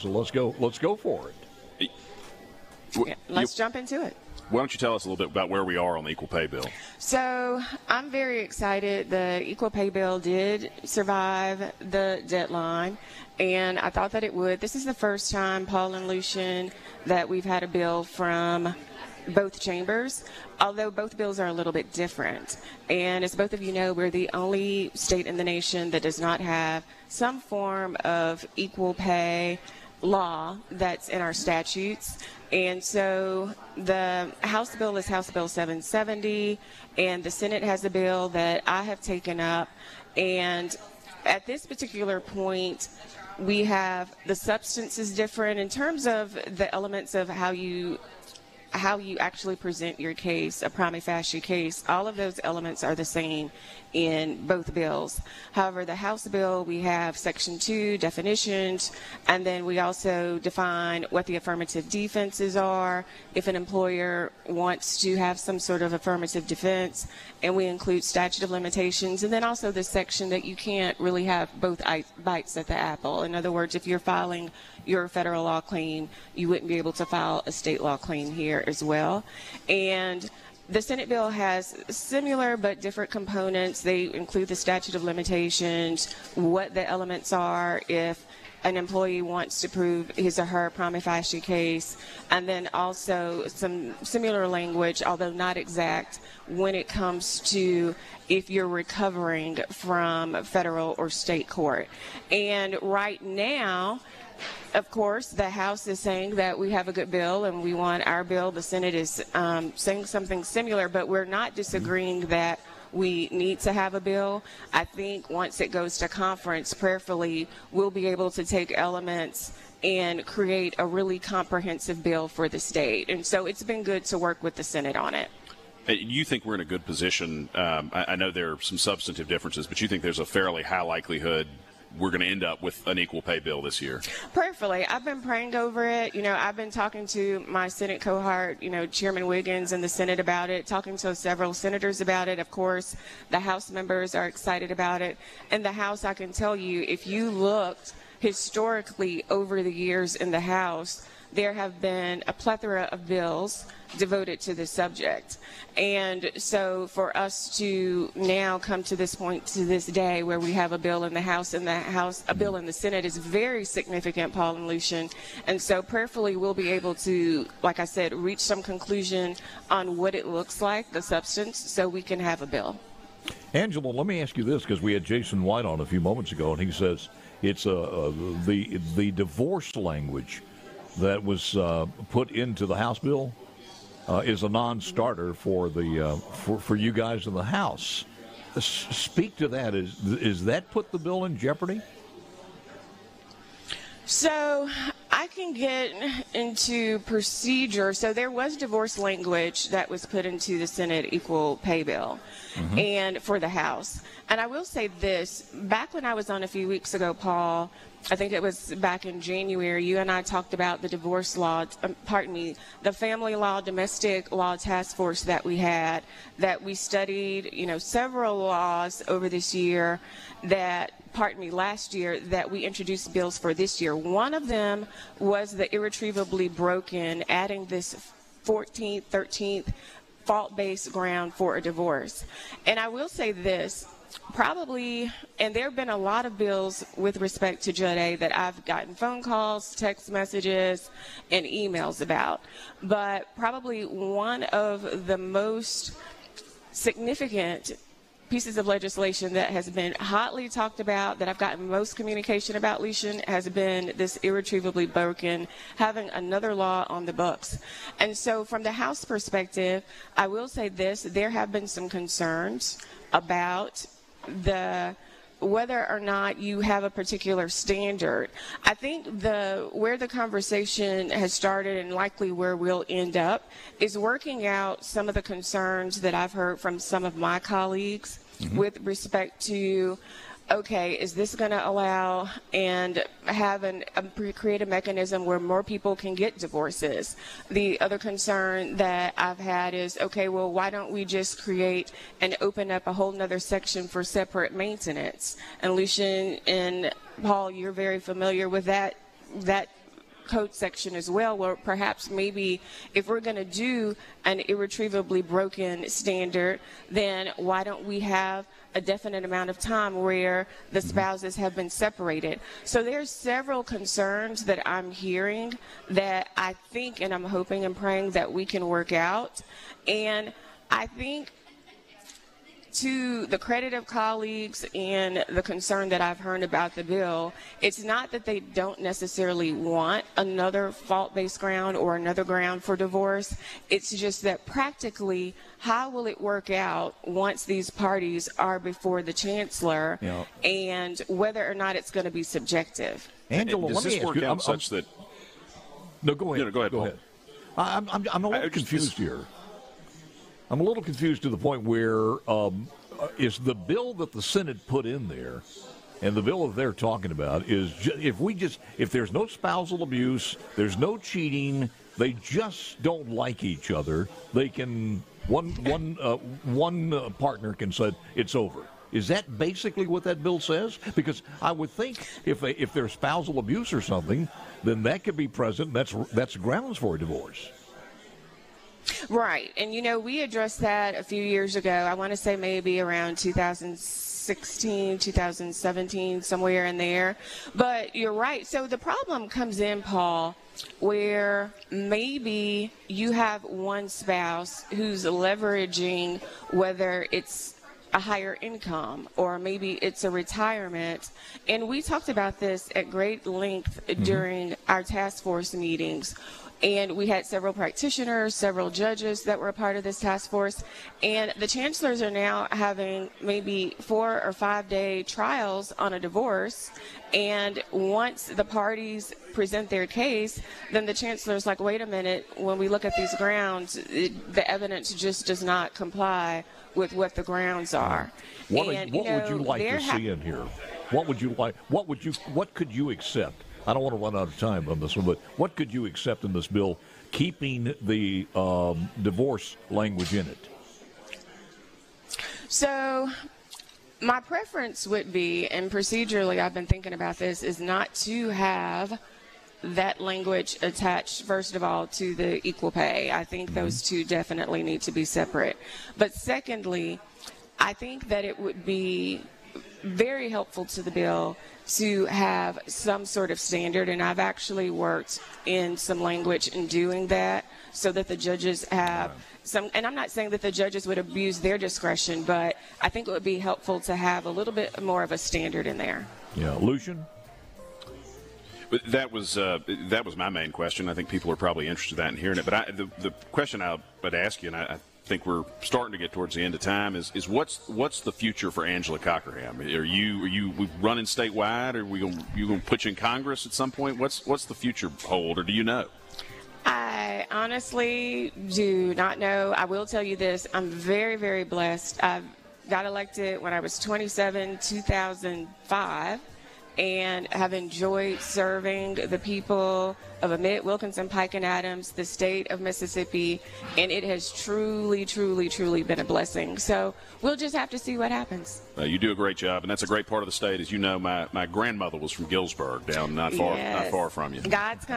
So let's go for it. Yeah, let's jump into it. Why don't you tell us a little bit about where we are on the Equal Pay Bill? So I'm very excited. The Equal Pay Bill did survive the deadline, and I thought that it would. This is the first time, Paul and Lucien, that we've had a bill from both chambers, although both bills are a little bit different. And as both of you know, we're the only state in the nation that does not have some form of equal pay law that's in our statutes. And so the House bill is House Bill 770, and the Senate has a bill that I have taken up. And at this particular point, we have the substance is different in terms of the elements of how you actually present your case, a prima facie case. All of those elements are the same in both bills. However, the House bill, we have Section 2, definitions, and then we also define what the affirmative defenses are if an employer wants to have some sort of affirmative defense, and we include statute of limitations, and then also the section that you can't really have both bites at the apple. In other words, if you're filing your federal law claim, you wouldn't be able to file a state law claim here as well. And the Senate bill has similar but different components. They include the statute of limitations, what the elements are if an employee wants to prove his or her prima facie case, and then also some similar language, although not exact, when it comes to if you're recovering from federal or state court. And right now, of course, the House is saying that we have a good bill and we want our bill. The Senate is saying something similar, but we're not disagreeing that we need to have a bill. I think once it goes to conference, prayerfully, we'll be able to take elements and create a really comprehensive bill for the state. And so it's been good to work with the Senate on it. You think we're in a good position? I know there are some substantive differences, but you think there's a fairly high likelihood we're going to end up with an equal pay bill this year? Prayerfully. I've been praying over it. I've been talking to my Senate cohort, Chairman Wiggins in the Senate about it, talking to several senators about it. Of course, the House members are excited about it. And the House, I can tell you, if you looked historically over the years in the House, there have been a plethora of bills devoted to this subject. And so for us to now come to this point, to this day, where we have a bill in the House and a bill in the Senate is very significant, Paul and Lucien. And so prayerfully we'll be able to, like I said, reach some conclusion on what it looks like, the substance, so we can have a bill. Angela, let me ask you this, because we had Jason White on a few moments ago, and he says it's the divorce language that was put into the House bill is a non-starter for the for you guys in the House. Speak to that. Is that put the bill in jeopardy? So I can get into procedure. So there was divorce language that was put into the Senate equal pay bill and for the House. And I will say this, back when I was on a few weeks ago, Paul, I think it was back in January, you and I talked about the divorce law, the family law, domestic law task force that we had, that we studied, several laws over this year last year that we introduced bills for this year. One of them was the irretrievably broken, adding this 14th, 13th fault-based ground for a divorce. And I will say this, probably, and there have been a lot of bills with respect to Judd A that I've gotten phone calls, text messages, and emails about. But probably one of the most significant pieces of legislation that has been hotly talked about, that I've gotten most communication about, Lucien, has been this irretrievably broken, having another law on the books. And so from the House perspective, I will say this, there have been some concerns about whether or not you have a particular standard. I think where the conversation has started and likely where we'll end up is working out some of the concerns that I've heard from some of my colleagues with respect to, okay, is this going to allow and have create a mechanism where more people can get divorces? The other concern that I've had is, okay, well, why don't we just create and open up a whole nother section for separate maintenance? And Lucien and Paul, you're very familiar with that code section as well, where perhaps maybe if we're going to do an irretrievably broken standard, then why don't we have a definite amount of time where the spouses have been separated? So there's several concerns that I'm hearing that I think, and I'm hoping and praying that we can work out. And I think, to the credit of colleagues and the concern that I've heard about the bill, it's not that they don't necessarily want another fault-based ground or another ground for divorce. It's just that practically, how will it work out once these parties are before the chancellor, and whether or not it's going to be subjective? Angela, does this work out such that? No, go ahead. Go ahead, Paul. I'm a little confused here. I'm a little confused to the point where is the bill that the Senate put in there, and the bill that they're talking about is if there's no spousal abuse, there's no cheating, they just don't like each other, they can one partner can say it's over. Is that basically what that bill says? Because I would think if there's spousal abuse or something, then that could be present. That's grounds for a divorce. Right. And, we addressed that a few years ago. I want to say maybe around 2016, 2017, somewhere in there. But you're right. So the problem comes in, Paul, where maybe you have one spouse who's leveraging, whether it's a higher income or maybe it's a retirement. And we talked about this at great length during our task force meetings. And we had several practitioners, several judges that were a part of this task force. And the chancellors are now having maybe 4 or 5 day trials on a divorce. And once the parties present their case, then the chancellor's like, wait a minute, when we look at these grounds, the evidence just does not comply with what the grounds are. What would you like to see in here? What would you like? What could you accept? I don't want to run out of time on this one, but what could you accept in this bill, keeping the divorce language in it? So my preference would be, and procedurally I've been thinking about this, is not to have that language attached, first of all, to the equal pay. I think those two definitely need to be separate. But secondly, I think that it would be very helpful to the bill to have some sort of standard, and I've actually worked in some language in doing that so that the judges have some, and I'm not saying that the judges would abuse their discretion, but I think it would be helpful to have a little bit more of a standard in there. Yeah, Lucien? That was my main question. I think people are probably interested in that and hearing it. But the question I would ask you, and I think we're starting to get towards the end of time, is what's the future for Angela Cockerham? Are you running statewide? Are you going to put you in Congress at some point? What's the future hold, or do you know? I honestly do not know. I will tell you this: I'm very, very blessed. I got elected when I was 27, 2005. And have enjoyed serving the people of Amite, Wilkinson, Pike, and Adams, the state of Mississippi, and it has truly, truly, truly been a blessing. So we'll just have to see what happens. You do a great job, and that's a great part of the state. As you know, my grandmother was from Gillsburg, down not far from you. God's